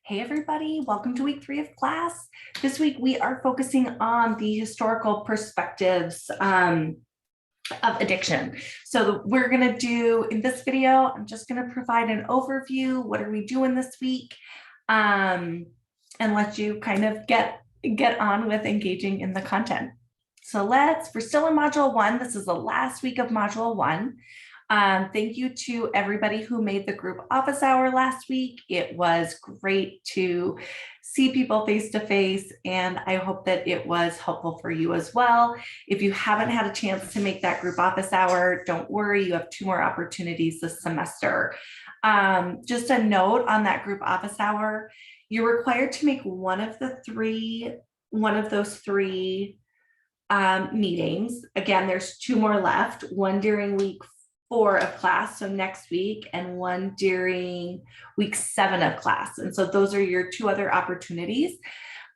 Hey everybody, welcome to week 3 of class. This week we are focusing on the historical perspectives of addiction. So we're gonna do, in this video, I'm just gonna provide an overview. What are we doing this week? And let you kind of get on with engaging in the content. So we're still in module 1. This is the last week of module 1. Thank you to everybody who made the group office hour last week. It was great to see people face to face, and I hope that it was helpful for you as well. If you haven't had a chance to make that group office hour, don't worry, you have 2 more opportunities this semester. Just a note on that group office hour, you're required to make one of those three meetings. Again, there's 2 more left, one during week 4 of class, so next week, and one during week 7 of class. And so those are your 2 other opportunities.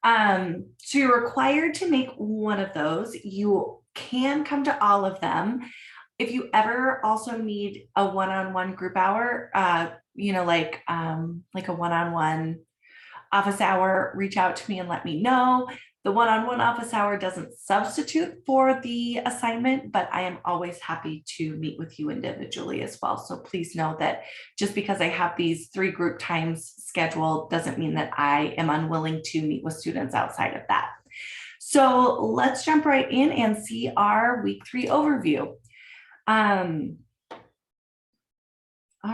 So you're required to make one of those. You can come to all of them. If you ever also need a one-on-one group hour, like a one-on-one office hour, reach out to me and let me know. The one-on-one office hour doesn't substitute for the assignment, but I am always happy to meet with you individually as well. So please know that just because I have these 3 group times scheduled doesn't mean that I am unwilling to meet with students outside of that. So let's jump right in and see our week 3 overview. All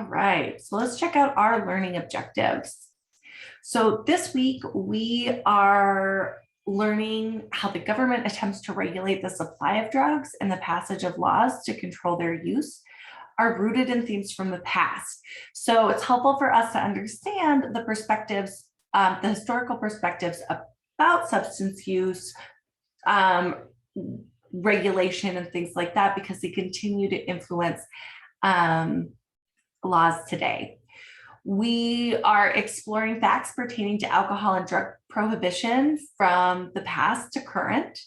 right, so let's check out our learning objectives. So this week we are learning how the government attempts to regulate the supply of drugs and the passage of laws to control their use are rooted in themes from the past. So it's helpful for us to understand the perspectives, the historical perspectives about substance use, regulation and things like that, because they continue to influence laws today. We are exploring facts pertaining to alcohol and drug prohibition from the past to current.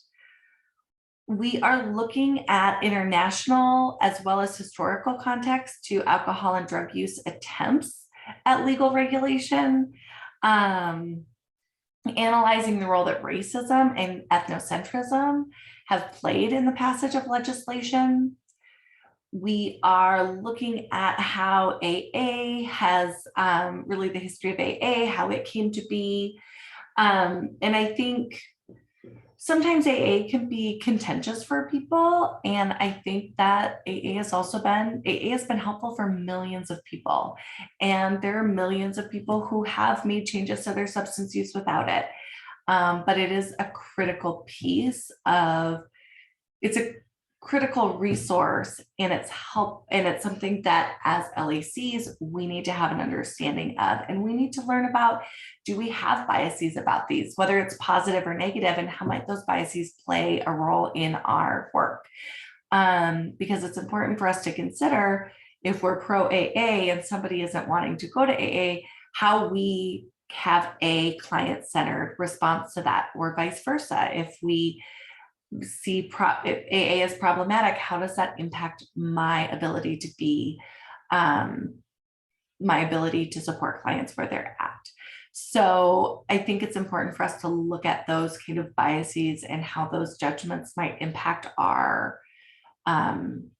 We are looking at international as well as historical context to alcohol and drug use attempts at legal regulation, analyzing the role that racism and ethnocentrism have played in the passage of legislation. We are looking at how AA has, really the history of AA, how it came to be. And I think sometimes AA can be contentious for people. And I think that AA has been helpful for millions of people. And there are millions of people who have made changes to their substance use without it. But it is a critical piece of, it's a critical resource, and it's something that as LACs we need to have an understanding of, and we need to learn about, do we have biases about these, whether it's positive or negative, and how might those biases play a role in our work, because it's important for us to consider, if we're pro AA and somebody isn't wanting to go to AA, how we have a client-centered response to that, or vice versa. If we see if AA is problematic, how does that impact my ability to be, my ability to support clients where they're at? So I think it's important for us to look at those kind of biases and how those judgments might impact our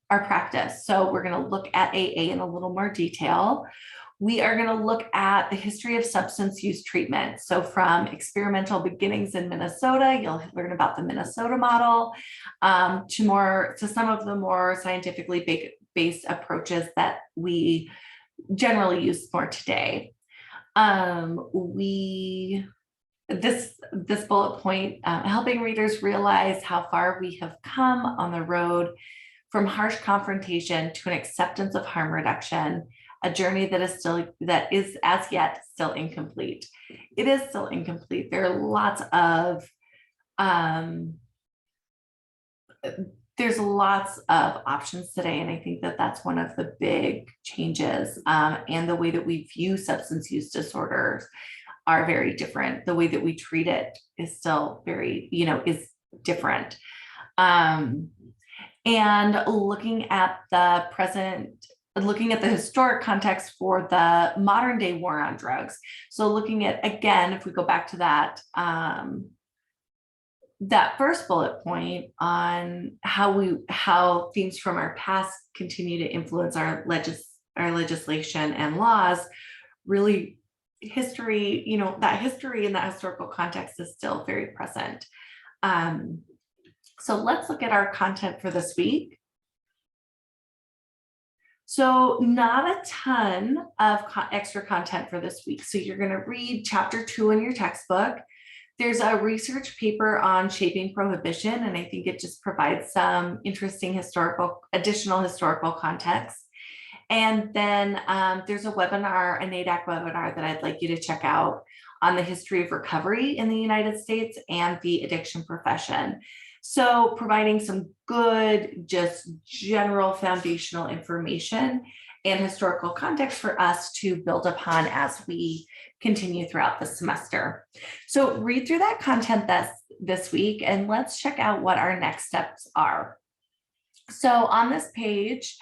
practice. So we're going to look at AA in a little more detail. We are going to look at the history of substance use treatment. So from experimental beginnings in Minnesota, you'll learn about the Minnesota model, to some of the more scientifically based approaches that we generally use more today. This bullet point, helping readers realize how far we have come on the road from harsh confrontation to an acceptance of harm reduction, a journey that is as yet still incomplete. It is still incomplete. There are lots of options today, and I think that that's one of the big changes, and the way that we view substance use disorders are very different. The way that we treat it is still very, is different. And looking at the present looking at the historic context for the modern day war on drugs. So looking at, again, if we go back to that, that first bullet point on how themes from our past continue to influence our legislation and laws, really history, that history and that historical context is still very present. So let's look at our content for this week. So not a ton of extra content for this week. So you're going to read chapter 2 in your textbook. There's a research paper on shaping prohibition, and I think it just provides some interesting additional historical context. And then there's a webinar, a NADAC webinar that I'd like you to check out on the history of recovery in the United States and the addiction profession. So providing some good, just general foundational information and historical context for us to build upon as we continue throughout the semester. So read through that content this week, and let's check out what our next steps are. So on this page,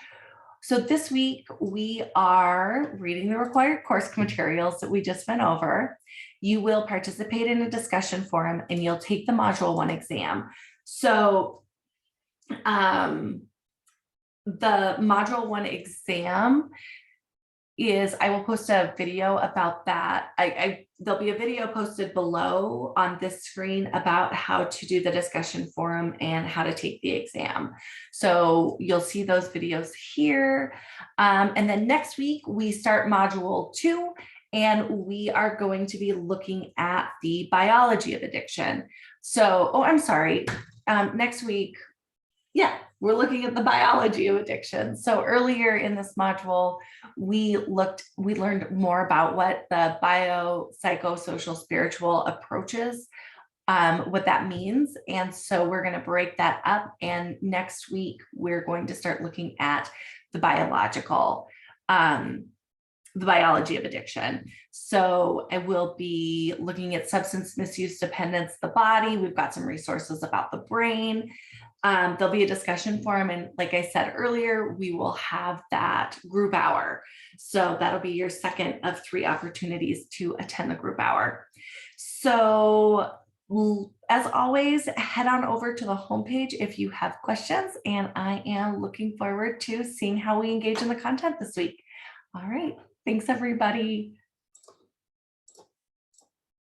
so this week we are reading the required course materials that we just went over. You will participate in a discussion forum and you'll take the Module 1 exam. So the Module 1 exam is, I will post a video about that. There'll be a video posted below on this screen about how to do the discussion forum and how to take the exam. So you'll see those videos here. And then next week we start Module 2, and we are going to be looking at the biology of addiction. So, oh, I'm sorry. Next week, yeah, we're looking at the biology of addiction. So earlier in this module, we learned more about what the biopsychosocial spiritual approaches, what that means. And so we're going to break that up. And next week, we're going to start looking at the biology of addiction. So I will be looking at substance misuse dependence, the body. We've got some resources about the brain. There'll be a discussion forum. And like I said earlier, we will have that group hour. So that'll be your second of 3 opportunities to attend the group hour. So as always, head on over to the homepage if you have questions. And I am looking forward to seeing how we engage in the content this week. All right. Thanks, everybody.